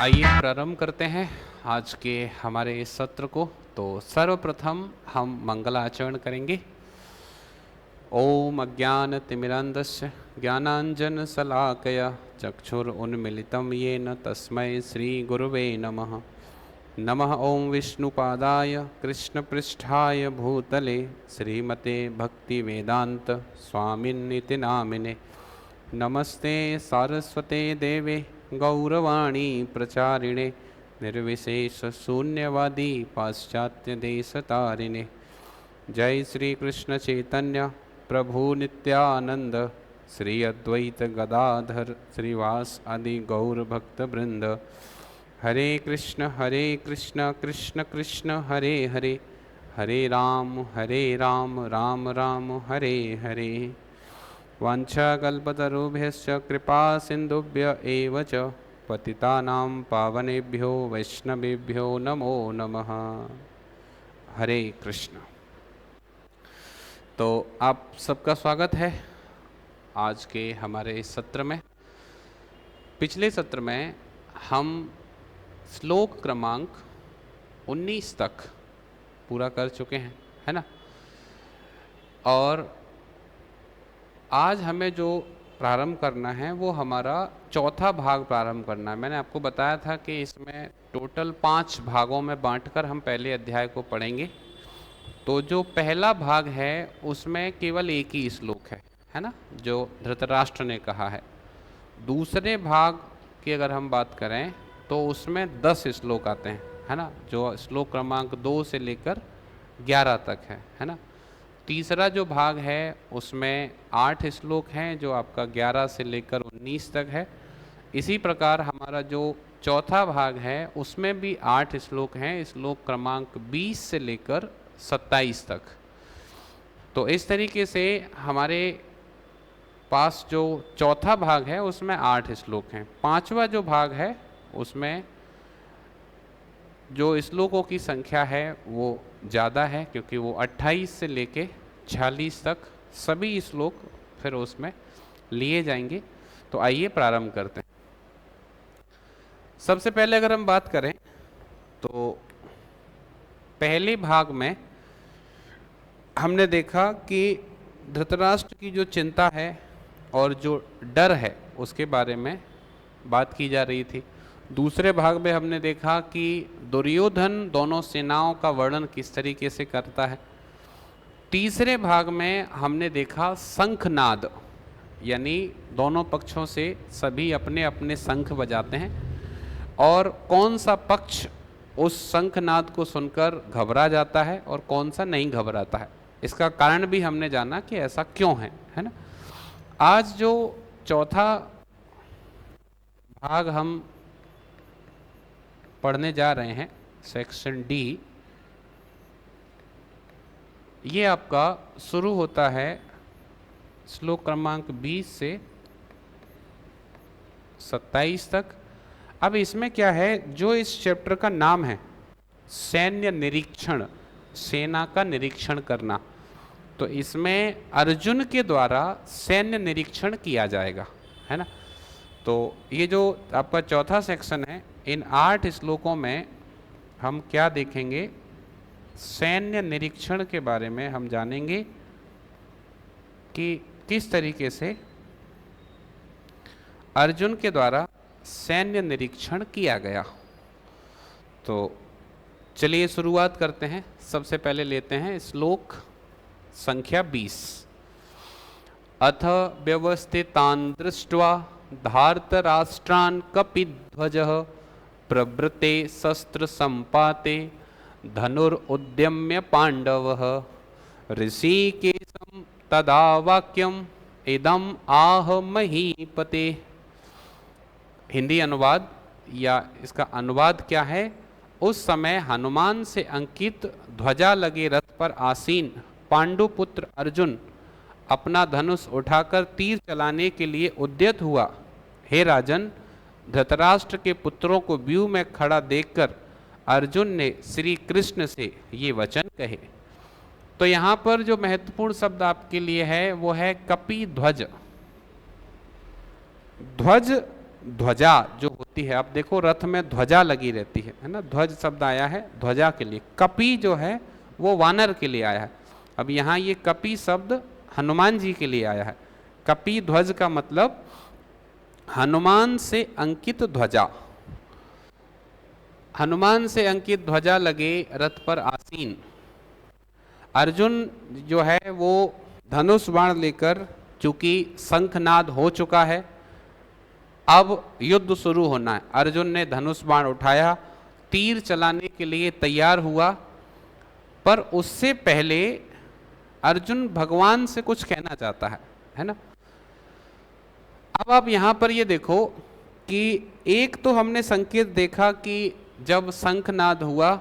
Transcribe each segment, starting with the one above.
आइए प्रारंभ करते हैं आज के हमारे इस सत्र को। तो सर्वप्रथम हम मंगलाचरण करेंगे। ओम अज्ञानतिमिरान्धस्य ज्ञानाञ्जनशलाकया चक्षुरुन्मीलितं येन तस्मै श्रीगुरुवे नमः। नमः ओं विष्णुपादाय कृष्णपृष्ठाय भूतले श्रीमते भक्तिवेदांत स्वामिन्निति नामिने। नमस्ते सारस्वते देवे गौरवाणी प्रचारिणे निर्विशेष शून्यवादी पाश्चात्य देशतारिणे। जय श्री कृष्ण चैतन्य प्रभु नित्यानंद श्री अद्वैत गदाधर श्रीवास आदि गौर भक्त वृंद। हरे कृष्ण कृष्ण कृष्ण हरे हरे, हरे राम राम राम हरे हरे। वाञ्छाकल्पतरुभ्यश्च कृपा सिन्धुभ्य एव च पतितानां पावनेभ्यो वैष्णवेभ्यो नमो नमः। हरे कृष्ण। तो आप सबका स्वागत है आज के हमारे इस सत्र में। पिछले सत्र में हम श्लोक क्रमांक 19 तक पूरा कर चुके हैं, है ना। और आज हमें जो प्रारंभ करना है वो हमारा चौथा भाग प्रारंभ करना है। मैंने आपको बताया था कि इसमें टोटल 5 भागों में बांटकर हम पहले अध्याय को पढ़ेंगे। तो जो पहला भाग है उसमें केवल एक ही श्लोक है ना, जो धृतराष्ट्र ने कहा है। दूसरे भाग की अगर हम बात करें तो उसमें 10 श्लोक आते हैं, है ना, जो श्लोक क्रमांक 2 से लेकर 11 तक है ना। तीसरा जो भाग है उसमें 8 श्लोक हैं जो आपका 11 से लेकर 19 तक है। इसी प्रकार हमारा जो चौथा भाग है उसमें भी 8 श्लोक हैं, श्लोक क्रमांक 20 से लेकर 27 तक। तो इस तरीके से हमारे पास जो चौथा भाग है उसमें 8 श्लोक हैं। पांचवा जो भाग है उसमें जो श्लोकों की संख्या है वो ज़्यादा है, क्योंकि वो 28 से लेके 46 तक सभी श्लोक फिर उसमें लिए जाएंगे। तो आइए प्रारंभ करते हैं। सबसे पहले अगर हम बात करें तो पहले भाग में हमने देखा कि धृतराष्ट्र की जो चिंता है और जो डर है उसके बारे में बात की जा रही थी। दूसरे भाग में हमने देखा कि दुर्योधन दोनों सेनाओं का वर्णन किस तरीके से करता है। तीसरे भाग में हमने देखा शंखनाद, यानी दोनों पक्षों से सभी अपने अपने शंख बजाते हैं और कौन सा पक्ष उस शंखनाद को सुनकर घबरा जाता है और कौन सा नहीं घबराता है। इसका कारण भी हमने जाना कि ऐसा क्यों है ना। आज जो चौथा भाग हम पढ़ने जा रहे हैं, सेक्शन डी, ये आपका शुरू होता है श्लोक क्रमांक 20 से 27 तक। अब इसमें क्या है, जो इस चैप्टर का नाम है सैन्य निरीक्षण, सेना का निरीक्षण करना, तो इसमें अर्जुन के द्वारा सैन्य निरीक्षण किया जाएगा, है ना। तो ये जो आपका चौथा सेक्शन है, इन 8 श्लोकों में हम क्या देखेंगे, सैन्य निरीक्षण के बारे में हम जानेंगे कि किस तरीके से अर्जुन के द्वारा सैन्य निरीक्षण किया गया। तो चलिए शुरुआत करते हैं। सबसे पहले लेते हैं श्लोक संख्या 20। अथ व्यवस्थितान् दृष्ट्वा धार्तराष्ट्रान् कपिध्वजः प्रवृते शस्त्र संपाते धनुरुद्यम्य पांडवः ऋषिकेशं तदा वाक्यम इदम आह महीपते। हिंदी अनुवाद या इसका अनुवाद क्या है, उस समय हनुमान से अंकित ध्वजा लगे रथ पर आसीन पांडुपुत्र अर्जुन अपना धनुष उठाकर तीर चलाने के लिए उद्यत हुआ। हे राजन, धृतराष्ट्र के पुत्रों को व्यूह में खड़ा देखकर अर्जुन ने श्री कृष्ण से ये वचन कहे। तो यहाँ पर जो महत्वपूर्ण शब्द आपके लिए है वो है कपि ध्वज। ध्वज ध्वजा जो होती होती है। अब देखो रथ में ध्वजा लगी रहती है ना, ध्वज शब्द आया है ध्वजा के लिए। कपि जो है वो वानर के लिए आया है। अब यहाँ ये कपि शब्द हनुमान जी के लिए आया है। कपि ध्वज का मतलब हनुमान से अंकित ध्वजा, हनुमान से अंकित ध्वजा लगे रथ पर आसीन। अर्जुन जो है वो धनुष बाण लेकर, चूंकि शंखनाद हो चुका है, अब युद्ध शुरू होना है। अर्जुन ने धनुष बाण उठाया, तीर चलाने के लिए तैयार हुआ, पर उससे पहले अर्जुन भगवान से कुछ कहना चाहता है ना। अब आप यहां पर ये देखो कि एक तो हमने संकेत देखा कि जब शंखनाद हुआ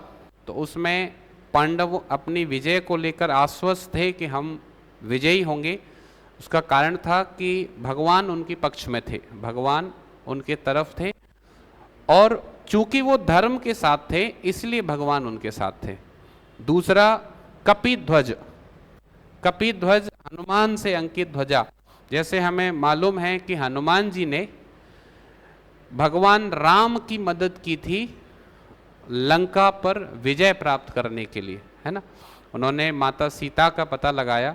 तो उसमें पांडव अपनी विजय को लेकर आश्वस्त थे कि हम विजयी होंगे। उसका कारण था कि भगवान उनके पक्ष में थे, भगवान उनके तरफ थे, और चूंकि वो धर्म के साथ थे इसलिए भगवान उनके साथ थे। दूसरा कपिध्वज, कपिध्वज हनुमान से अंकित ध्वजा। जैसे हमें मालूम है कि हनुमान जी ने भगवान राम की मदद की थी लंका पर विजय प्राप्त करने के लिए, है ना। उन्होंने माता सीता का पता लगाया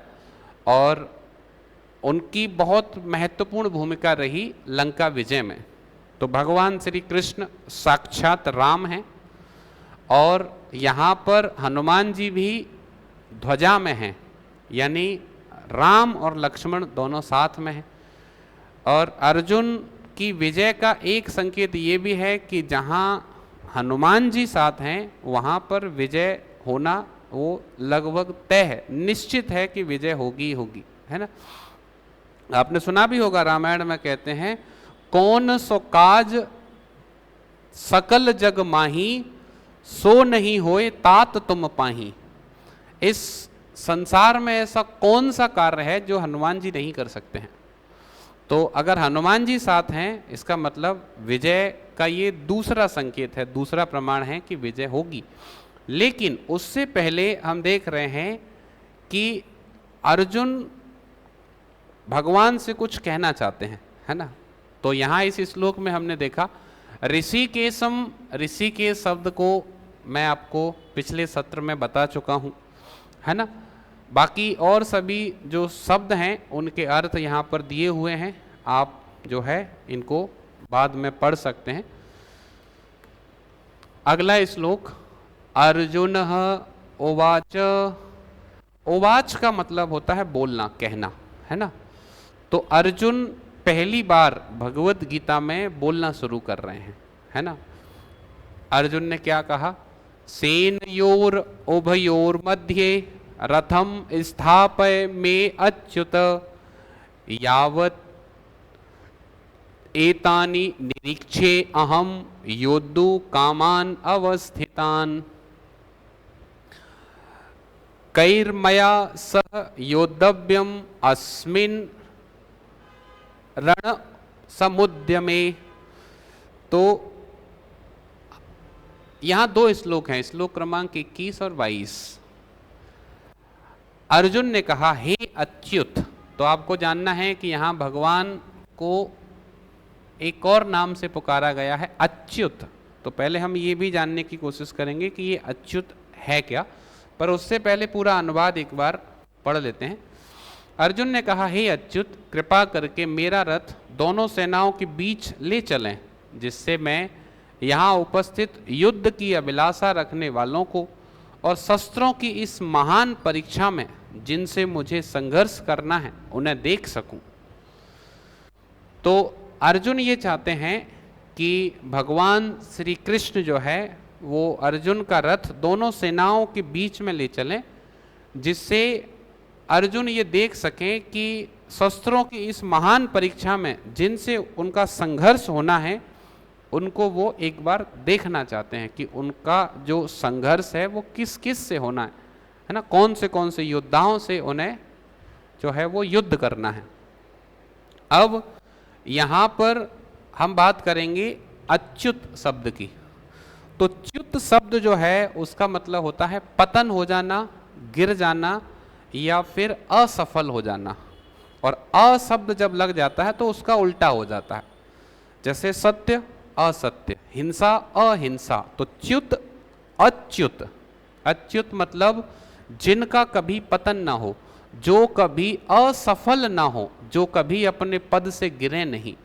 और उनकी बहुत महत्वपूर्ण भूमिका रही लंका विजय में। तो भगवान श्री कृष्ण साक्षात राम हैं और यहाँ पर हनुमान जी भी ध्वजा में हैं, यानी राम और लक्ष्मण दोनों साथ में हैं। और अर्जुन की विजय का एक संकेत ये भी है कि जहाँ हनुमान जी साथ हैं वहाँ पर विजय होना वो लगभग तय है, निश्चित है कि विजय होगी होगी, है ना। आपने सुना भी होगा, रामायण में कहते हैं कौन सो काज सकल जग माही, सो नहीं होए तात तुम पाही। इस संसार में ऐसा कौन सा कार्य है जो हनुमान जी नहीं कर सकते हैं। तो अगर हनुमान जी साथ हैं इसका मतलब विजय का ये दूसरा संकेत है, दूसरा प्रमाण है कि विजय होगी। लेकिन उससे पहले हम देख रहे हैं कि अर्जुन भगवान से कुछ कहना चाहते हैं, है ना। तो यहाँ इस श्लोक में हमने देखा ऋषिकेशम, ऋषिकेश शब्द को मैं आपको पिछले सत्र में बता चुका हूँ, है ना। बाकी और सभी जो शब्द हैं उनके अर्थ यहाँ पर दिए हुए हैं, आप जो है इनको बाद में पढ़ सकते हैं। अगला श्लोक अर्जुन उवाच, उवाच का मतलब होता है बोलना, कहना, है ना। तो अर्जुन पहली बार भगवत गीता में बोलना शुरू कर रहे हैं, है ना। अर्जुन ने क्या कहा, सेनयोर उभयोर मध्ये रथम स्थापय में अच्युत, यावत एतानि निरीक्षे अहम योद्धु कामान अवस्थितान, कैर्मया सह योद्धव्यम अस्मिन् रण समुद्यमे। तो यहाँ दो श्लोक हैं, श्लोक क्रमांक 21 और 22। अर्जुन ने कहा हे अच्युत। तो आपको जानना है कि यहाँ भगवान को एक और नाम से पुकारा गया है, अच्युत। तो पहले हम ये भी जानने की कोशिश करेंगे कि ये अच्युत है क्या, पर उससे पहले पूरा अनुवाद एक बार पढ़ लेते हैं। अर्जुन ने कहा हे अच्युत, कृपा करके मेरा रथ दोनों सेनाओं के बीच ले चलें, जिससे मैं यहाँ उपस्थित युद्ध की अभिलाषा रखने वालों को और शस्त्रों की इस महान परीक्षा में जिनसे मुझे संघर्ष करना है उन्हें देख सकूं। तो अर्जुन ये चाहते हैं कि भगवान श्री कृष्ण जो है वो अर्जुन का रथ दोनों सेनाओं के बीच में ले चलें, जिससे अर्जुन ये देख सकें कि शस्त्रों की इस महान परीक्षा में जिनसे उनका संघर्ष होना है उनको वो एक बार देखना चाहते हैं कि उनका जो संघर्ष है वो किस किस से होना है ना, कौन से योद्धाओं से उन्हें जो है वो युद्ध करना है। अब यहाँ पर हम बात करेंगे अच्युत शब्द की। तो च्युत शब्द जो है उसका मतलब होता है पतन हो जाना, गिर जाना या फिर असफल हो जाना। और अ शब्द जब लग जाता है तो उसका उल्टा हो जाता है। जैसे सत्य असत्य, हिंसा अहिंसा। तो च्युत अच्युत, अच्युत मतलब जिनका कभी पतन ना हो, जो कभी असफल ना हो, जो कभी अपने पद से गिरे नहीं।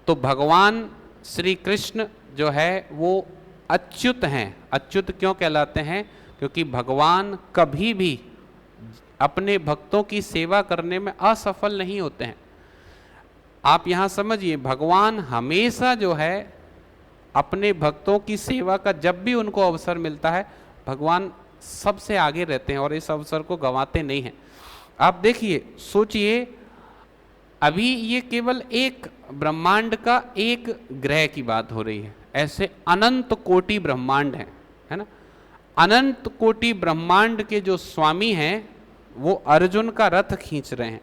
तो भगवान श्री कृष्ण जो है वो अच्युत हैं। अच्युत क्यों कहलाते हैं? क्योंकि भगवान कभी भी अपने भक्तों की सेवा करने में असफल नहीं होते हैं। आप यहाँ समझिए, भगवान हमेशा जो है अपने भक्तों की सेवा का जब भी उनको अवसर मिलता है, भगवान सबसे आगे रहते हैं और इस अवसर को गंवाते नहीं हैं। आप देखिए, सोचिए, अभी ये केवल एक ब्रह्मांड का एक ग्रह की बात हो रही है, ऐसे अनंत कोटि ब्रह्मांड हैं, है ना। अनंत कोटि ब्रह्मांड के जो स्वामी हैं वो अर्जुन का रथ खींच रहे हैं।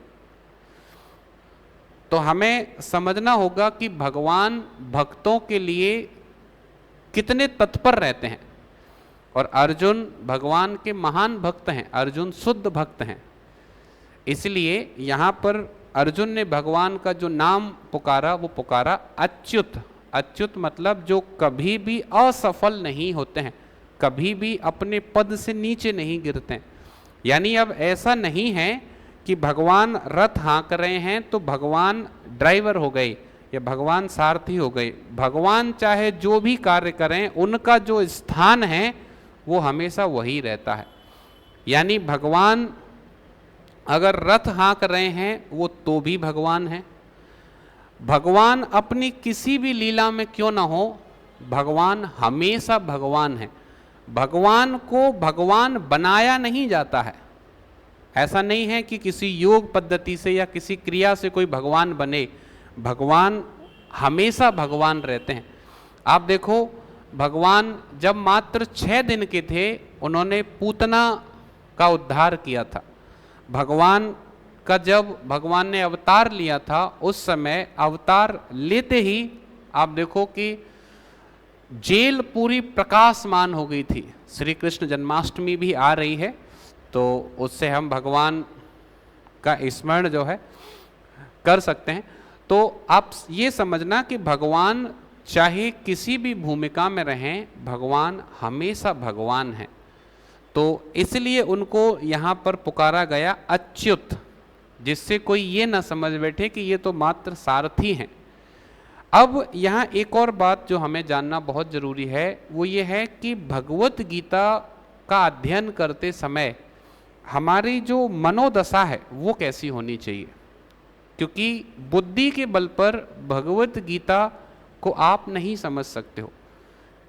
तो हमें समझना होगा कि भगवान भक्तों के लिए कितने तत्पर रहते हैं। और अर्जुन भगवान के महान भक्त हैं, अर्जुन शुद्ध भक्त हैं। इसलिए यहाँ पर अर्जुन ने भगवान का जो नाम पुकारा वो पुकारा अच्युत। अच्युत मतलब जो कभी भी असफल नहीं होते हैं, कभी भी अपने पद से नीचे नहीं गिरते हैं। यानी अब ऐसा नहीं है कि भगवान रथ हाँक रहे हैं तो भगवान ड्राइवर हो गए या भगवान सारथी हो गए। भगवान चाहे जो भी कार्य करें, उनका जो स्थान है वो हमेशा वही रहता है। यानी भगवान अगर रथ हाँक रहे हैं वो तो भी भगवान है। भगवान अपनी किसी भी लीला में क्यों ना हो, भगवान हमेशा भगवान है। भगवान को भगवान बनाया नहीं जाता है। ऐसा नहीं है कि किसी योग पद्धति से या किसी क्रिया से कोई भगवान बने। भगवान हमेशा भगवान रहते हैं। आप देखो, भगवान जब मात्र 6 दिन के थे, उन्होंने पूतना का उद्धार किया था। भगवान का जब भगवान ने अवतार लिया था, उस समय अवतार लेते ही आप देखो कि जेल पूरी प्रकाशमान हो गई थी। श्री कृष्ण जन्माष्टमी भी आ रही है, तो उससे हम भगवान का स्मरण जो है कर सकते हैं। तो आप ये समझना कि भगवान चाहे किसी भी भूमिका में रहें, भगवान हमेशा भगवान हैं। तो इसलिए उनको यहाँ पर पुकारा गया अच्युत, जिससे कोई ये ना समझ बैठे कि ये तो मात्र सारथी हैं। अब यहाँ एक और बात जो हमें जानना बहुत जरूरी है, वो ये है कि भगवत गीता का अध्ययन करते समय हमारी जो मनोदशा है वो कैसी होनी चाहिए। क्योंकि बुद्धि के बल पर भगवत गीता को आप नहीं समझ सकते हो।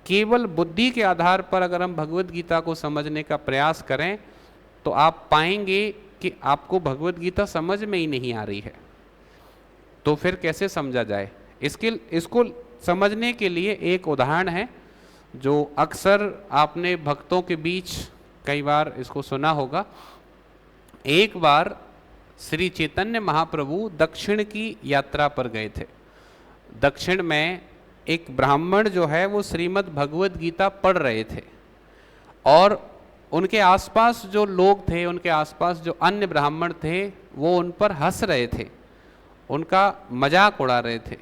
केवल बुद्धि के आधार पर अगर हम भगवत गीता को समझने का प्रयास करें तो आप पाएंगे कि आपको भगवत गीता समझ में ही नहीं आ रही है। तो फिर कैसे समझा जाए? इसको समझने के लिए एक उदाहरण है जो अक्सर आपने भक्तों के बीच कई बार इसको सुना होगा। एक बार श्री चैतन्य महाप्रभु दक्षिण की यात्रा पर गए थे। दक्षिण में एक ब्राह्मण जो है वो श्रीमद् भगवत गीता पढ़ रहे थे और उनके आसपास जो लोग थे, उनके आसपास जो अन्य ब्राह्मण थे, वो उन पर हंस रहे थे, उनका मजाक उड़ा रहे थे,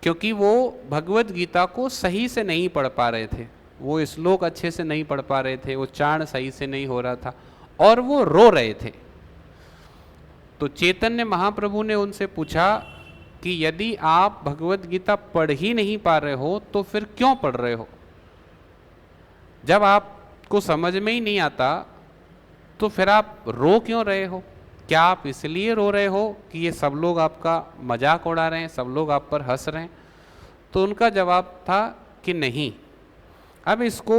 क्योंकि वो भगवत गीता को सही से नहीं पढ़ पा रहे थे। वो श्लोक अच्छे से नहीं पढ़ पा रहे थे, उच्चारण सही से नहीं हो रहा था और वो रो रहे थे। तो चैतन्य महाप्रभु ने उनसे पूछा कि यदि आप भगवत गीता पढ़ ही नहीं पा रहे हो तो फिर क्यों पढ़ रहे हो? जब आपको समझ में ही नहीं आता तो फिर आप रो क्यों रहे हो? क्या आप इसलिए रो रहे हो कि ये सब लोग आपका मजाक उड़ा रहे हैं, सब लोग आप पर हंस रहे हैं? तो उनका जवाब था कि नहीं। अब इसको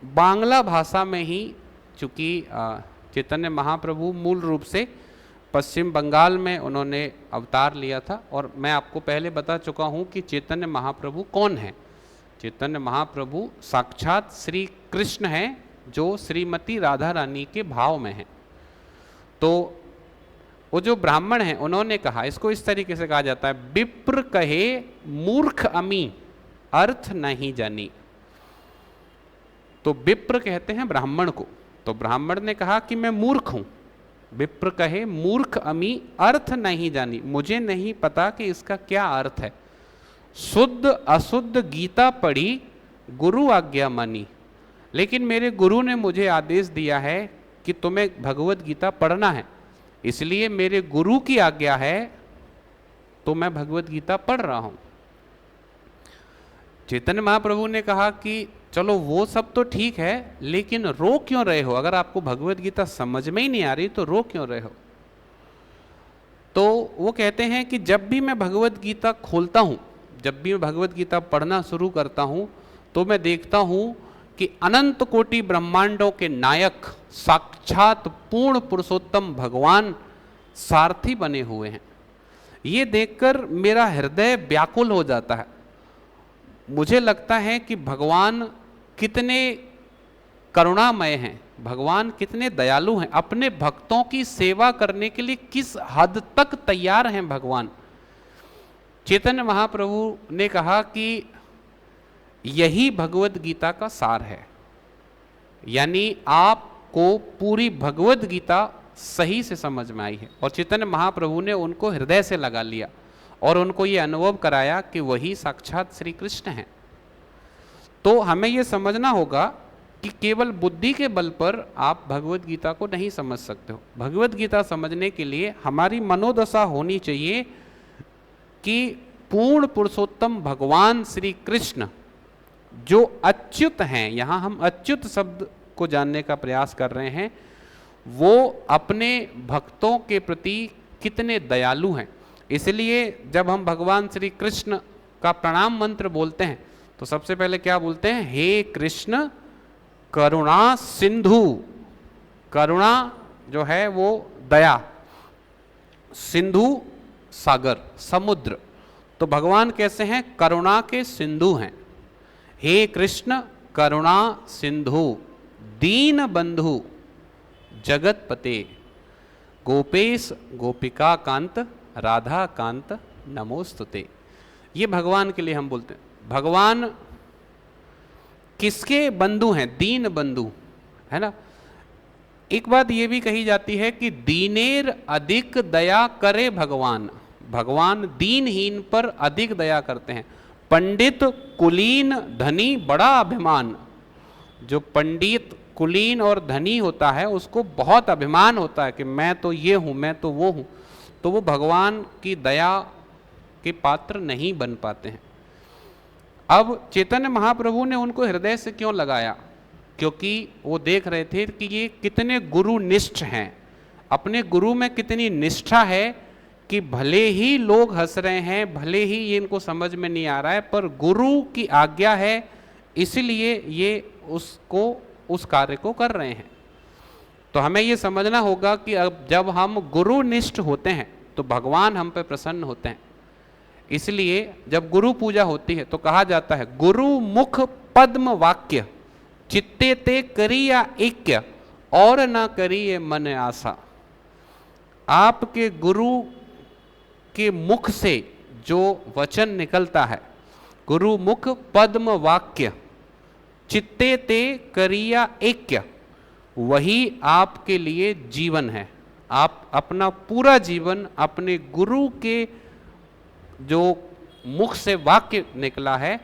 बांग्ला भाषा में ही, चूँकि चैतन्य महाप्रभु मूल रूप से पश्चिम बंगाल में उन्होंने अवतार लिया था, और मैं आपको पहले बता चुका हूँ कि चैतन्य महाप्रभु कौन है। चैतन्य महाप्रभु साक्षात श्री कृष्ण हैं जो श्रीमती राधा रानी के भाव में हैं। तो वो जो ब्राह्मण हैं उन्होंने कहा, इसको इस तरीके से कहा जाता है, विप्र कहे मूर्ख अमी अर्थ नहीं जानी। तो विप्र कहते हैं ब्राह्मण को। तो ब्राह्मण ने कहा कि मैं मूर्ख हूं। विप्र कहे मूर्ख अमी अर्थ नहीं जानी, मुझे नहीं पता कि इसका क्या अर्थ है। शुद्ध अशुद्ध गीता पढ़ी, गुरु आज्ञा मानी। लेकिन मेरे गुरु ने मुझे आदेश दिया है कि तुम्हें भगवत गीता पढ़ना है, इसलिए मेरे गुरु की आज्ञा है तो मैं भगवत गीता पढ़ रहा हूं। चैतन्य महाप्रभु ने कहा कि चलो वो सब तो ठीक है, लेकिन रो क्यों रहे हो? अगर आपको भगवत गीता समझ में ही नहीं आ रही तो रो क्यों रहे हो? तो वो कहते हैं कि जब भी मैं भगवत गीता खोलता हूं, जब भी मैं भगवत गीता पढ़ना शुरू करता हूं, तो मैं देखता हूं कि अनंत कोटि ब्रह्मांडों के नायक साक्षात पूर्ण पुरुषोत्तम भगवान सारथी बने हुए हैं। ये देखकर मेरा हृदय व्याकुल हो जाता है। मुझे लगता है कि भगवान कितने करुणामय हैं, भगवान कितने दयालु हैं, अपने भक्तों की सेवा करने के लिए किस हद तक तैयार हैं भगवान। चैतन्य महाप्रभु ने कहा कि यही भगवत गीता का सार है, यानी आपको पूरी भगवत गीता सही से समझ में आई है। और चैतन्य महाप्रभु ने उनको हृदय से लगा लिया और उनको ये अनुभव कराया कि वही साक्षात श्री कृष्ण हैं। तो हमें ये समझना होगा कि केवल बुद्धि के बल पर आप भगवत गीता को नहीं समझ सकते हो। भगवत गीता समझने के लिए हमारी मनोदशा होनी चाहिए कि पूर्ण पुरुषोत्तम भगवान श्री कृष्ण जो अच्युत हैं, यहाँ हम अच्युत शब्द को जानने का प्रयास कर रहे हैं, वो अपने भक्तों के प्रति कितने दयालु हैं। इसलिए जब हम भगवान श्री कृष्ण का प्रणाम मंत्र बोलते हैं तो सबसे पहले क्या बोलते हैं? हे कृष्ण करुणा सिंधु। करुणा जो है वो दया, सिंधु सागर समुद्र। तो भगवान कैसे हैं? करुणा के सिंधु हैं। हे कृष्ण करुणा सिंधु दीन बंधु जगतपते गोपेश गोपिका कांत राधा कांत नमोस्तुते। ये भगवान के लिए हम बोलते हैं। भगवान किसके बंधु हैं? दीन बंधु, है ना। एक बात ये भी कही जाती है कि दीनेर अधिक दया करे भगवान। भगवान दीनहीन पर अधिक दया करते हैं। पंडित कुलीन धनी बड़ा अभिमान। जो पंडित कुलीन और धनी होता है उसको बहुत अभिमान होता है कि मैं तो ये हूं, मैं तो वो हूं, तो वो भगवान की दया के पात्र नहीं बन पाते हैं। अब चैतन्य महाप्रभु ने उनको हृदय से क्यों लगाया? क्योंकि वो देख रहे थे कि ये कितने गुरुनिष्ठ हैं, अपने गुरु में कितनी निष्ठा है कि भले ही लोग हंस रहे हैं, भले ही ये इनको समझ में नहीं आ रहा है, पर गुरु की आज्ञा है इसलिए ये उसको उस कार्य को कर रहे हैं। तो हमें ये समझना होगा कि अब जब हम गुरुनिष्ठ होते हैं तो भगवान हम पे प्रसन्न होते हैं। इसलिए जब गुरु पूजा होती है तो कहा जाता है गुरु मुख पद्म वाक्य चित्ते ते करिया ऐक्य और ना करिए मन आशा। आपके गुरु के मुख से जो वचन निकलता है, गुरु मुख पद्म वाक्य चित्ते ते करिया ऐक्य, वही आपके लिए जीवन है। आप अपना पूरा जीवन अपने गुरु के जो मुख से वाक्य निकला है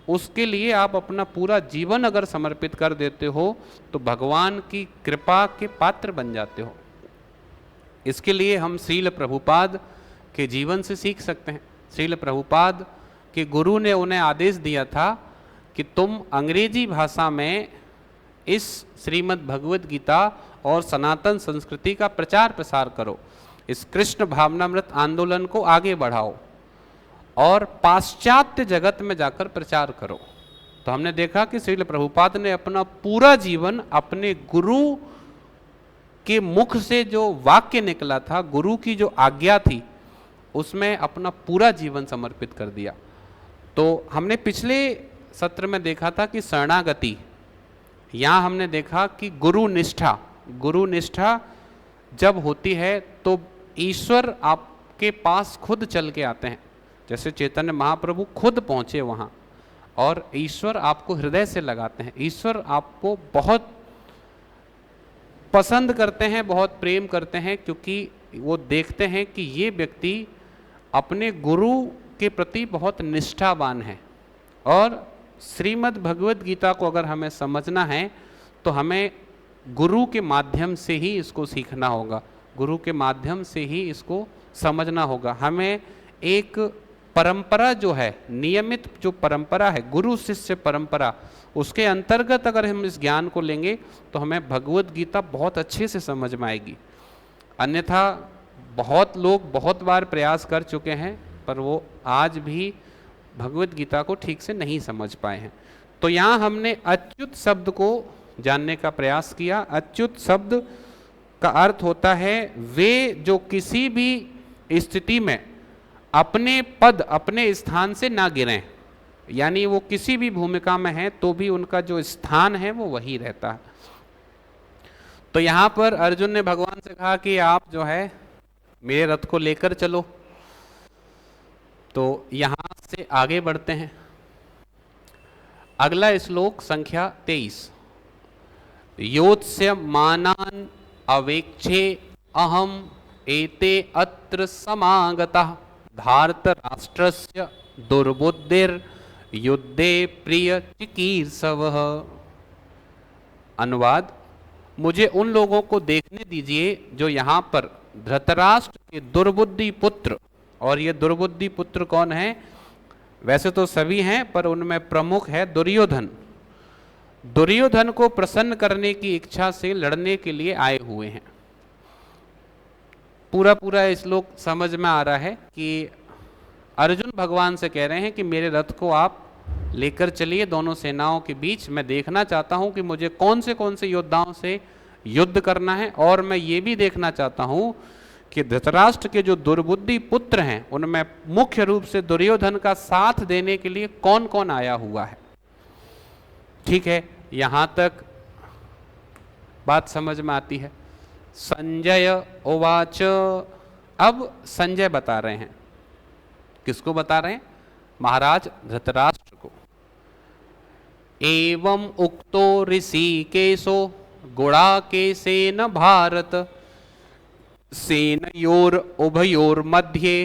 उसके लिए आप अपना पूरा जीवन अगर समर्पित कर देते हो तो भगवान की कृपा के पात्र बन जाते हो। इसके लिए हम श्रील प्रभुपाद के जीवन से सीख सकते हैं। श्रील प्रभुपाद के गुरु ने उन्हें आदेश दिया था कि तुम अंग्रेजी भाषा में इस श्रीमद् भगवद गीता और सनातन संस्कृति का प्रचार प्रसार करो, इस कृष्ण भावनामृत आंदोलन को आगे बढ़ाओ और पाश्चात्य जगत में जाकर प्रचार करो। तो हमने देखा कि श्रील प्रभुपाद ने अपना पूरा जीवन अपने गुरु के मुख से जो वाक्य निकला था, गुरु की जो आज्ञा थी, उसमें अपना पूरा जीवन समर्पित कर दिया। तो हमने पिछले सत्र में देखा था कि शरणागति, यहाँ हमने देखा कि गुरु निष्ठा जब होती है तो ईश्वर आपके पास खुद चल के आते हैं। जैसे चैतन्य महाप्रभु खुद पहुँचे वहाँ और ईश्वर आपको हृदय से लगाते हैं। ईश्वर आपको बहुत पसंद करते हैं, बहुत प्रेम करते हैं, क्योंकि वो देखते हैं कि ये व्यक्ति अपने गुरु के प्रति बहुत निष्ठावान हैं। और श्रीमद् भगवद गीता को अगर हमें समझना है तो हमें गुरु के माध्यम से ही इसको सीखना होगा, गुरु के माध्यम से ही इसको समझना होगा। हमें एक परंपरा जो है, नियमित जो परंपरा है, गुरु शिष्य परंपरा, उसके अंतर्गत अगर हम इस ज्ञान को लेंगे तो हमें भगवद गीता बहुत अच्छे से समझ में आएगी। अन्यथा बहुत लोग बहुत बार प्रयास कर चुके हैं पर वो आज भी भगवद गीता को ठीक से नहीं समझ पाए हैं। तो यहाँ हमने अच्युत शब्द को जानने का प्रयास किया। अच्युत शब्द का अर्थ होता है वे जो किसी भी स्थिति में अपने पद, अपने स्थान से ना गिरें, यानी वो किसी भी भूमिका में हैं तो भी उनका जो स्थान है वो वही रहता है। तो यहाँ पर अर्जुन ने भगवान से कहा कि आप जो है मेरे रथ को लेकर चलो। तो यहाँ से आगे बढ़ते हैं। अगला श्लोक संख्या 23। योत्स्य मानान अवेक्षे अहम एते अत्र समागतः धार्त राष्ट्रस्य दुर्बुद्धिर युद्धे प्रिय चिकीर्षवः। अनुवाद, मुझे उन लोगों को देखने दीजिए जो यहाँ पर धृतराष्ट्र के दुर्बुद्धि पुत्र, और ये दुर्बुद्धि पुत्र कौन है? वैसे तो सभी हैं पर उनमें प्रमुख है दुर्योधन। दुर्योधन को प्रसन्न करने की इच्छा से लड़ने के लिए आए हुए हैं। पूरा श्लोक समझ में आ रहा है कि अर्जुन भगवान से कह रहे हैं कि मेरे रथ को आप लेकर चलिए दोनों सेनाओं के बीच। मैं देखना चाहता हूं कि मुझे कौन से योद्धाओं से युद्ध करना है, और मैं ये भी देखना चाहता हूं कि धृतराष्ट्र के जो दुर्बुद्धि पुत्र हैं उनमें मुख्य रूप से दुर्योधन का साथ देने के लिए कौन कौन आया हुआ है। ठीक है, यहां तक बात समझ में आती है। संजय उवाच, अब संजय बता रहे हैं। किसको बता रहे हैं? महाराज धृतराष्ट्र को। एवं उक्तो ऋषिकेशो गुणाकेशेन भारत सेनयोर उभयोर मध्ये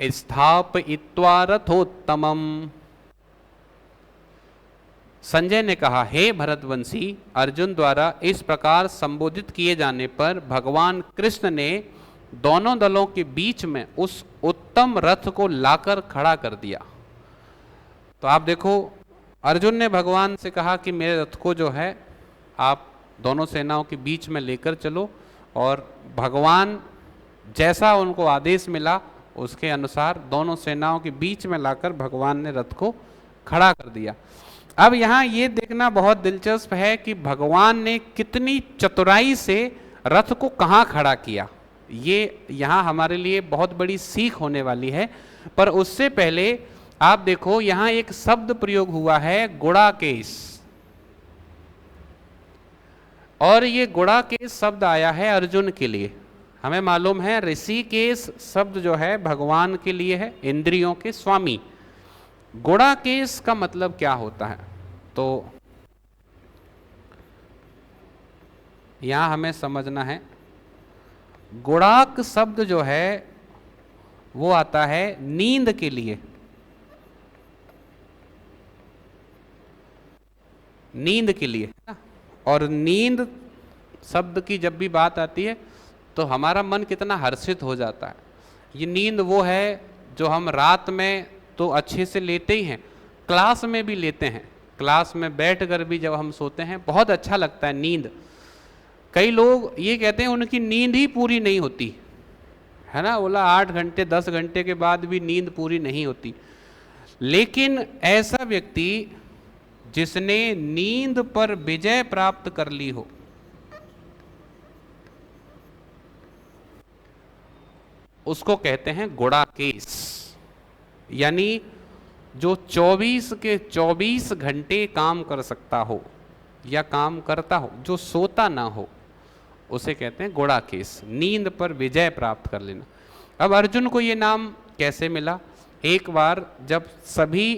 स्थापयित्वा रथोत्तमम्। संजय ने कहा, हे भरतवंशी, अर्जुन द्वारा इस प्रकार संबोधित किए जाने पर भगवान कृष्ण ने दोनों दलों के बीच में उस उत्तम रथ को लाकर खड़ा कर दिया। तो आप देखो, अर्जुन ने भगवान से कहा कि मेरे रथ को जो है आप दोनों सेनाओं के बीच में लेकर चलो, और भगवान जैसा उनको आदेश मिला उसके अनुसार दोनों सेनाओं के बीच में लाकर भगवान ने रथ को खड़ा कर दिया। अब यहाँ ये देखना बहुत दिलचस्प है कि भगवान ने कितनी चतुराई से रथ को कहाँ खड़ा किया। ये यहाँ हमारे लिए बहुत बड़ी सीख होने वाली है। पर उससे पहले आप देखो, यहाँ एक शब्द प्रयोग हुआ है गुणाकेश, और ये गुणाकेश शब्द आया है अर्जुन के लिए। हमें मालूम है ऋषिकेश शब्द जो है भगवान के लिए है, इंद्रियों के स्वामी। गुणाकेश का मतलब क्या होता है? तो यहां हमें समझना है, गुणाक शब्द जो है वो आता है नींद के लिए। नींद के लिए ना, और नींद शब्द की जब भी बात आती है तो हमारा मन कितना हर्षित हो जाता है। ये नींद वो है जो हम रात में तो अच्छे से लेते ही हैं, क्लास में भी लेते हैं। क्लास में बैठकर भी जब हम सोते हैं बहुत अच्छा लगता है नींद। कई लोग ये कहते हैं उनकी नींद ही पूरी नहीं होती है ना, बोला 8 घंटे 10 घंटे के बाद भी नींद पूरी नहीं होती। लेकिन ऐसा व्यक्ति जिसने नींद पर विजय प्राप्त कर ली हो, उसको कहते हैं गुणाकेश। यानी जो 24 के 24 घंटे काम कर सकता हो या काम करता हो, जो सोता ना हो, उसे कहते हैं गुणाकेश। नींद पर विजय प्राप्त कर लेना। अब अर्जुन को ये नाम कैसे मिला? एक बार जब सभी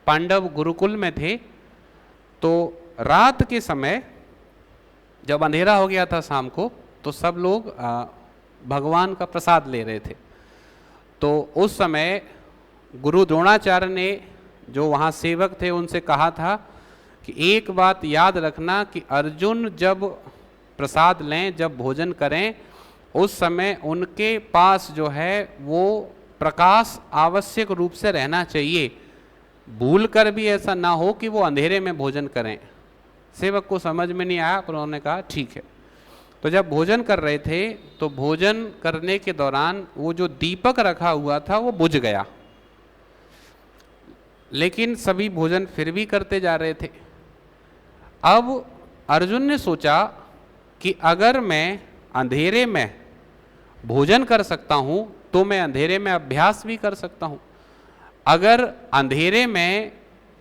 पांडव गुरुकुल में थे तो रात के समय जब अंधेरा हो गया था शाम को, तो सब लोग भगवान का प्रसाद ले रहे थे। तो उस समय गुरु द्रोणाचार्य ने जो वहाँ सेवक थे उनसे कहा था कि एक बात याद रखना कि अर्जुन जब प्रसाद लें, जब भोजन करें, उस समय उनके पास जो है वो प्रकाश आवश्यक रूप से रहना चाहिए। भूल कर भी ऐसा ना हो कि वो अंधेरे में भोजन करें। सेवक को समझ में नहीं आया, पर उन्होंने कहा ठीक है। तो जब भोजन कर रहे थे तो भोजन करने के दौरान वो जो दीपक रखा हुआ था वो बुझ गया, लेकिन सभी भोजन फिर भी करते जा रहे थे। अब अर्जुन ने सोचा कि अगर मैं अंधेरे में भोजन कर सकता हूं तो मैं अंधेरे में अभ्यास भी कर सकता हूं। अगर अंधेरे में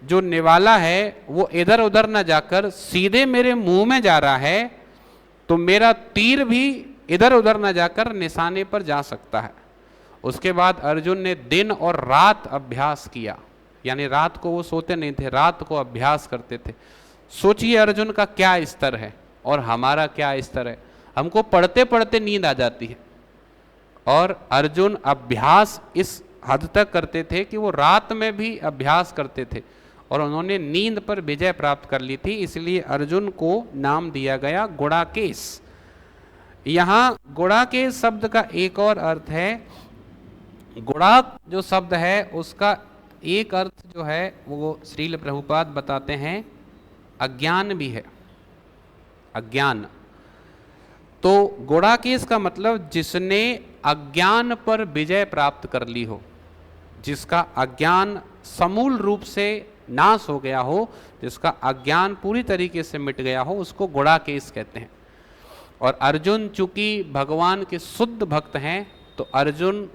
जो निवाला है वो इधर उधर ना जाकर सीधे मेरे मुंह में जा रहा है तो मेरा तीर भी इधर उधर ना जाकर निशाने पर जा सकता है। उसके बाद अर्जुन ने दिन और रात अभ्यास किया, यानी रात को वो सोते नहीं थे, रात को अभ्यास करते थे। सोचिए अर्जुन का क्या स्तर है और हमारा क्या स्तर है। हमको पढ़ते पढ़ते नींद आ जाती है, और अर्जुन अभ्यास इस हद तक करते थे कि वो रात में भी अभ्यास करते थे, और उन्होंने नींद पर विजय प्राप्त कर ली थी। इसलिए अर्जुन को नाम दिया गया गुड़ाकेश। यहाँ गुड़ाकेश शब्द का एक और अर्थ है, गुड़ाक जो शब्द है उसका एक अर्थ जो है वो श्रील प्रभुपाद बताते हैं अज्ञान भी है, अज्ञान। तो गुड़ाकेश का मतलब जिसने अज्ञान पर विजय प्राप्त कर ली हो, जिसका अज्ञान समूल रूप से नाश हो गया हो, जिसका अज्ञान पूरी तरीके से मिट गया हो, उसको गुड़ाकेश कहते हैं। और अर्जुन चूंकि भगवान के शुद्ध भक्त हैं तो अर्जुन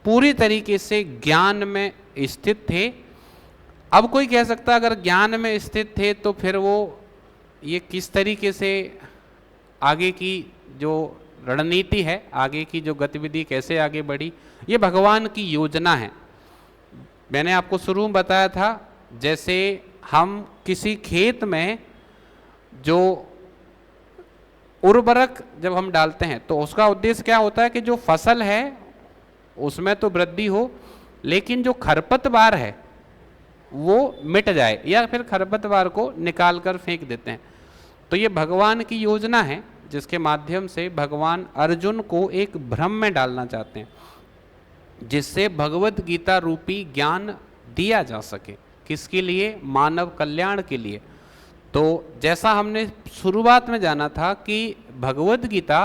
पूरी तरीके से ज्ञान में स्थित थे। अब कोई कह सकता अगर ज्ञान में स्थित थे तो फिर वो ये किस तरीके से आगे की जो रणनीति है, आगे की जो गतिविधि कैसे आगे बढ़ी, ये भगवान की योजना है। मैंने आपको शुरू में बताया था, जैसे हम किसी खेत में जो उर्वरक जब हम डालते हैं तो उसका उद्देश्य क्या होता है कि जो फसल है उसमें तो वृद्धि हो, लेकिन जो खरपतवार है वो मिट जाए, या फिर खरपतवार को निकाल कर फेंक देते हैं। तो ये भगवान की योजना है जिसके माध्यम से भगवान अर्जुन को एक भ्रम में डालना चाहते हैं, जिससे भगवत गीता रूपी ज्ञान दिया जा सके। किसके लिए? मानव कल्याण के लिए। तो जैसा हमने शुरुआत में जाना था कि भगवत गीता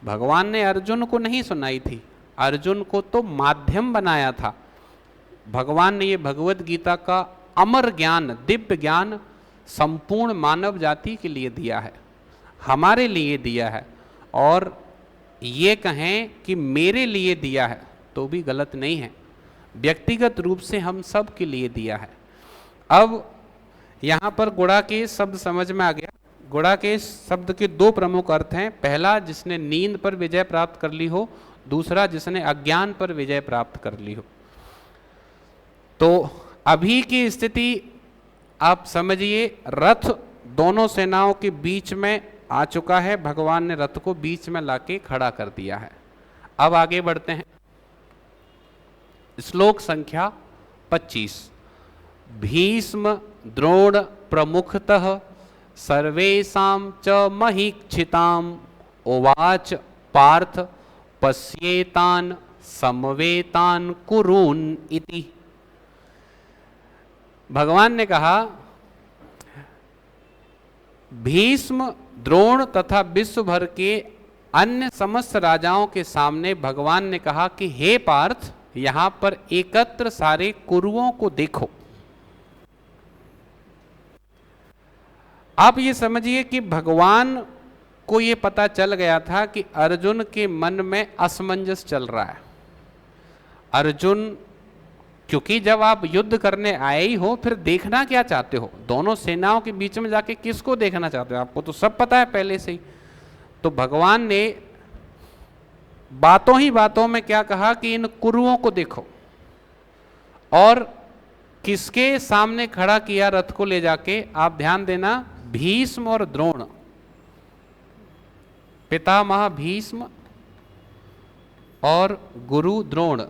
भगवान ने अर्जुन को नहीं सुनाई थी, अर्जुन को तो माध्यम बनाया था। भगवान ने ये भगवत गीता का अमर ज्ञान, दिव्य ज्ञान संपूर्ण मानव जाति के लिए दिया है, हमारे लिए दिया है। और ये कहें कि मेरे लिए दिया है तो भी गलत नहीं है, व्यक्तिगत रूप से हम सब के लिए दिया है। अब यहाँ पर गुड़ाकेश शब्द समझ में आ गया। गुड़ाकेश शब्द के दो प्रमुख अर्थ हैं, पहला जिसने नींद पर विजय प्राप्त कर ली हो, दूसरा जिसने अज्ञान पर विजय प्राप्त कर ली हो। तो अभी की स्थिति आप समझिए, रथ दोनों सेनाओं के बीच में आ चुका है, भगवान ने रथ को बीच में लाके खड़ा कर दिया है। अब आगे बढ़ते हैं। श्लोक संख्या 25। भीष्म द्रोण प्रमुखतः सर्वेषां च महीक्षिताम् उवाच पार्थ पश्येतान् समवेतान् कुरून् इति। भगवान ने कहा, भीष्म द्रोण तथा विश्व भर के अन्य समस्त राजाओं के सामने भगवान ने कहा कि हे पार्थ, यहां पर एकत्र सारे कुरुओं को देखो। आप ये समझिए कि भगवान को ये पता चल गया था कि अर्जुन के मन में असमंजस चल रहा है। अर्जुन, क्योंकि जब आप युद्ध करने आए ही हो, फिर देखना क्या चाहते हो? दोनों सेनाओं के बीच में जाके किसको देखना चाहते हो? आपको तो सब पता है पहले से ही। तो भगवान ने बातों ही बातों में क्या कहा कि इन कुरुओं को देखो, और किसके सामने खड़ा किया रथ को ले जाके? आप ध्यान देना, भीष्म और द्रोण, पितामह भीष्म और गुरु द्रोण,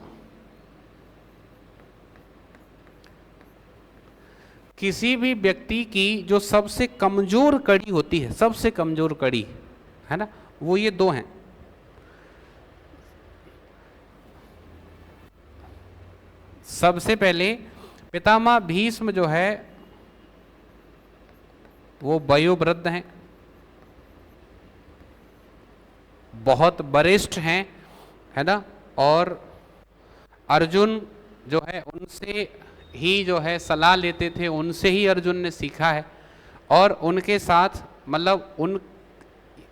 किसी भी व्यक्ति की जो सबसे कमजोर कड़ी होती है, सबसे कमजोर कड़ी है ना, वो ये दो हैं। सबसे पहले पितामह भीष्म जो है वो वयोवृद्ध हैं, बहुत वरिष्ठ हैं, है ना, और अर्जुन जो है उनसे ही जो है सलाह लेते थे, उनसे ही अर्जुन ने सीखा है, और उनके साथ मतलब उन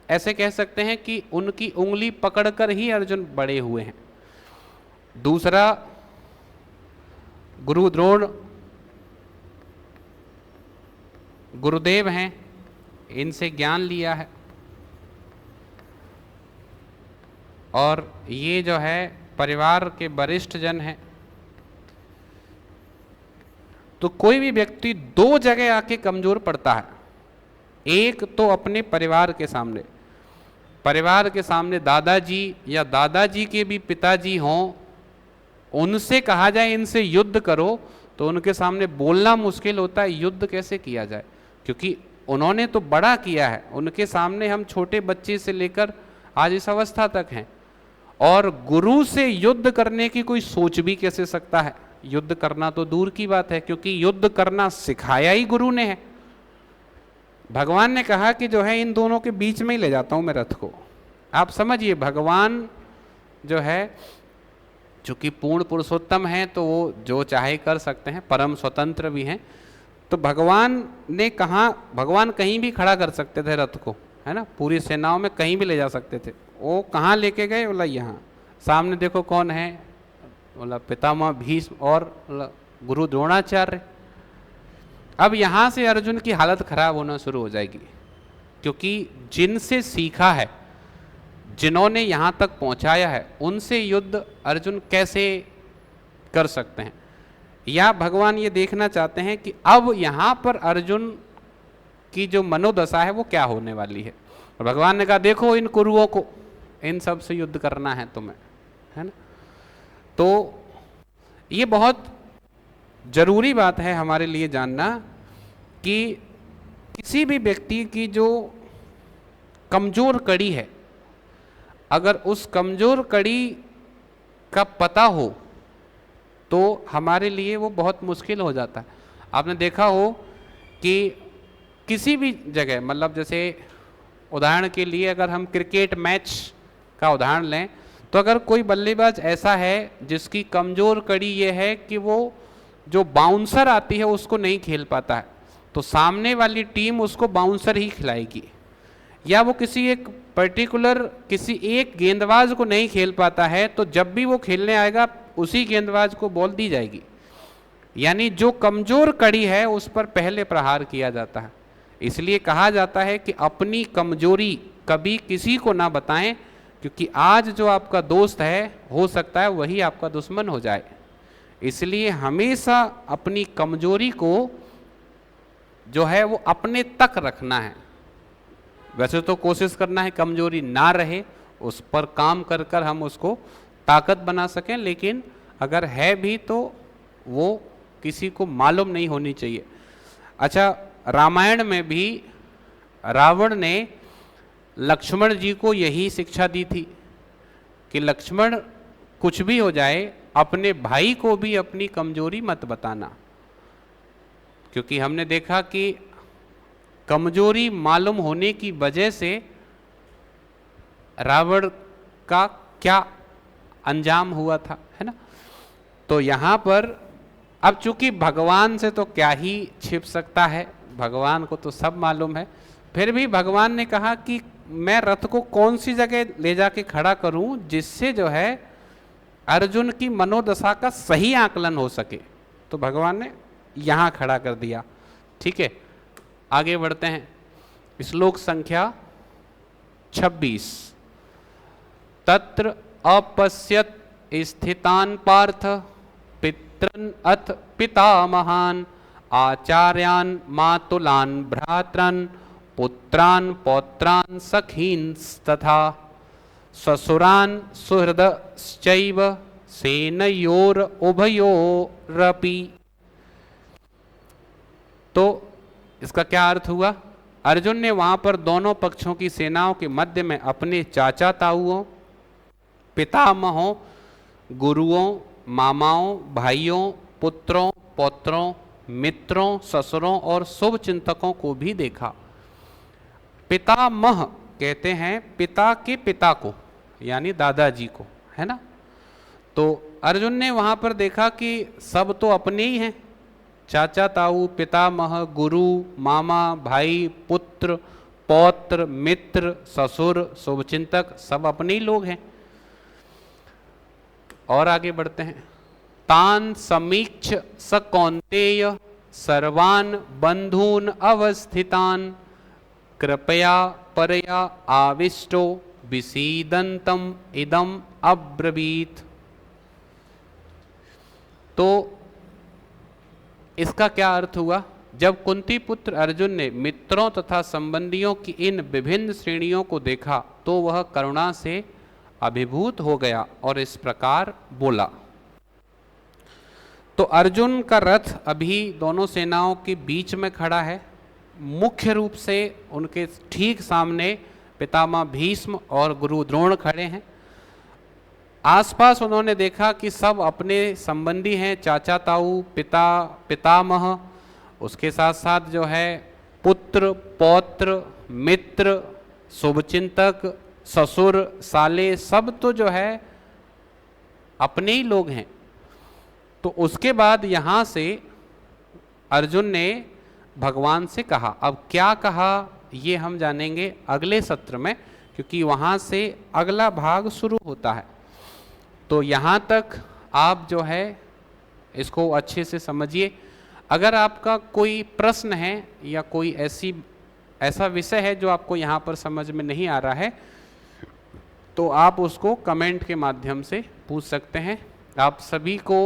ऐसे कह सकते हैं कि उनकी उंगली पकड़कर ही अर्जुन बड़े हुए हैं। दूसरा गुरु द्रोण गुरुदेव हैं, इनसे ज्ञान लिया है, और ये जो है परिवार के वरिष्ठ जन हैं। तो कोई भी व्यक्ति दो जगह आके कमजोर पड़ता है। एक तो अपने परिवार के सामने, परिवार के सामने दादाजी या दादाजी के भी पिताजी हों, उनसे कहा जाए इनसे युद्ध करो, तो उनके सामने बोलना मुश्किल होता है, युद्ध कैसे किया जाए, क्योंकि उन्होंने तो बड़ा किया है। उनके सामने हम छोटे बच्चे से लेकर आज इस अवस्था तक हैं, और गुरु से युद्ध करने की कोई सोच भी कैसे सकता है। युद्ध करना तो दूर की बात है, क्योंकि युद्ध करना सिखाया ही गुरु ने है। भगवान ने कहा कि जो है इन दोनों के बीच में ही ले जाता हूं मैं रथ को। आप समझिए, भगवान जो है चूंकि पूर्ण पुरुषोत्तम है, तो वो जो चाहे कर सकते हैं, परम स्वतंत्र भी हैं। तो भगवान ने कहा, भगवान कहीं भी खड़ा कर सकते थे रथ को, है ना, पूरी सेनाओं में कहीं भी ले जा सकते थे। वो कहाँ लेके गए, बोला यहाँ सामने देखो कौन है, बोला पितामह भीष्म और गुरु द्रोणाचार्य। अब यहाँ से अर्जुन की हालत खराब होना शुरू हो जाएगी, क्योंकि जिनसे सीखा है, जिन्होंने यहाँ तक पहुँचाया है, उनसे युद्ध अर्जुन कैसे कर सकते हैं। या भगवान ये देखना चाहते हैं कि अब यहाँ पर अर्जुन की जो मनोदशा है वो क्या होने वाली है। और भगवान ने कहा देखो इन कुरुओं को, इन सब से युद्ध करना है तुम्हें, है ना। तो ये बहुत जरूरी बात है हमारे लिए जानना कि किसी भी व्यक्ति की जो कमजोर कड़ी है, अगर उस कमजोर कड़ी का पता हो तो हमारे लिए वो बहुत मुश्किल हो जाता है। आपने देखा हो कि किसी भी जगह, मतलब जैसे उदाहरण के लिए अगर हम क्रिकेट मैच का उदाहरण लें, तो अगर कोई बल्लेबाज ऐसा है जिसकी कमजोर कड़ी ये है कि वो जो बाउंसर आती है उसको नहीं खेल पाता है, तो सामने वाली टीम उसको बाउंसर ही खिलाएगी। या वो किसी एक पर्टिकुलर किसी एक गेंदबाज को नहीं खेल पाता है, तो जब भी वो खेलने आएगा उसी गेंदबाज को बॉल दी जाएगी। यानी जो कमजोर कड़ी है उस पर पहले प्रहार किया जाता है। इसलिए कहा जाता है कि अपनी कमजोरी कभी किसी को ना बताएं, क्योंकि आज जो आपका दोस्त है हो सकता है वही आपका दुश्मन हो जाए। इसलिए हमेशा अपनी कमजोरी को जो है वो अपने तक रखना है। वैसे तो कोशिश करना है कमजोरी ना रहे, उस पर काम कर कर हम उसको ताकत बना सकें, लेकिन अगर है भी तो वो किसी को मालूम नहीं होनी चाहिए। अच्छा, रामायण में भी रावण ने लक्ष्मण जी को यही शिक्षा दी थी कि लक्ष्मण कुछ भी हो जाए अपने भाई को भी अपनी कमजोरी मत बताना, क्योंकि हमने देखा कि कमजोरी मालूम होने की वजह से रावण का क्या अंजाम हुआ था, है ना। तो यहाँ पर अब चूंकि भगवान से तो क्या ही छिप सकता है, भगवान को तो सब मालूम है। फिर भी भगवान ने कहा कि मैं रथ को कौन सी जगह ले जाके खड़ा करूं जिससे जो है अर्जुन की मनोदशा का सही आकलन हो सके। तो भगवान ने यहाँ खड़ा कर दिया। ठीक है, आगे बढ़ते हैं। श्लोक संख्या 26। तत्र अपश्यत स्थितान पार्थ पितरन अथ पितामहान आचार्यान मातुलान भ्रातरन पुत्रान पौत्रान सखीन तथा ससुरान सुहृदश्चैव सेनयोर उभयोरपि। तो इसका क्या अर्थ हुआ? अर्जुन ने वहां पर दोनों पक्षों की सेनाओं के मध्य में अपने चाचा ताऊओं, पितामहों, गुरुओं, मामाओं, भाइयों, पुत्रों, पौत्रों, मित्रों, ससुरों और शुभ चिंतकों को भी देखा। पितामह कहते हैं पिता के पिता को, यानी दादाजी को, है ना। तो अर्जुन ने वहां पर देखा कि सब तो अपने ही हैं, चाचा ताऊ, पितामह, गुरु, मामा, भाई, पुत्र, पौत्र, मित्र, ससुर, शुभचिंतक, सब अपने ही लोग हैं। और आगे बढ़ते हैं। तान समीक्ष स कौन्तेय सर्वान बंधून अवस्थितान कृपया परया आविष्टो विसीदंतम इदम अब्रवीत। तो इसका क्या अर्थ हुआ? जब कुंती पुत्र अर्जुन ने मित्रों तथा संबंधियों की इन विभिन्न श्रेणियों को देखा तो वह करुणा से अभिभूत हो गया और इस प्रकार बोला। तो अर्जुन का रथ अभी दोनों सेनाओं के बीच में खड़ा है। मुख्य रूप से उनके ठीक सामने पितामह भीष्म और गुरु द्रोण खड़े हैं। आसपास उन्होंने देखा कि सब अपने संबंधी हैं, चाचा ताऊ, पितामह, उसके साथ साथ जो है पुत्र, पौत्र, मित्र, शुभचिंतक, ससुर, साले, सब तो जो है अपने ही लोग हैं। तो उसके बाद यहाँ से अर्जुन ने भगवान से कहा। अब क्या कहा ये हम जानेंगे अगले सत्र में, क्योंकि वहाँ से अगला भाग शुरू होता है। तो यहाँ तक आप जो है इसको अच्छे से समझिए। अगर आपका कोई प्रश्न है या कोई ऐसा विषय है जो आपको यहाँ पर समझ में नहीं आ रहा है, तो आप उसको कमेंट के माध्यम से पूछ सकते हैं। आप सभी को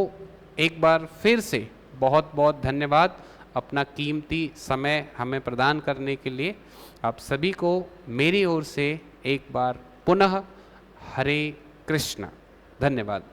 एक बार फिर से बहुत बहुत धन्यवाद अपना कीमती समय हमें प्रदान करने के लिए। आप सभी को मेरी ओर से एक बार पुनः हरे कृष्ण, धन्यवाद।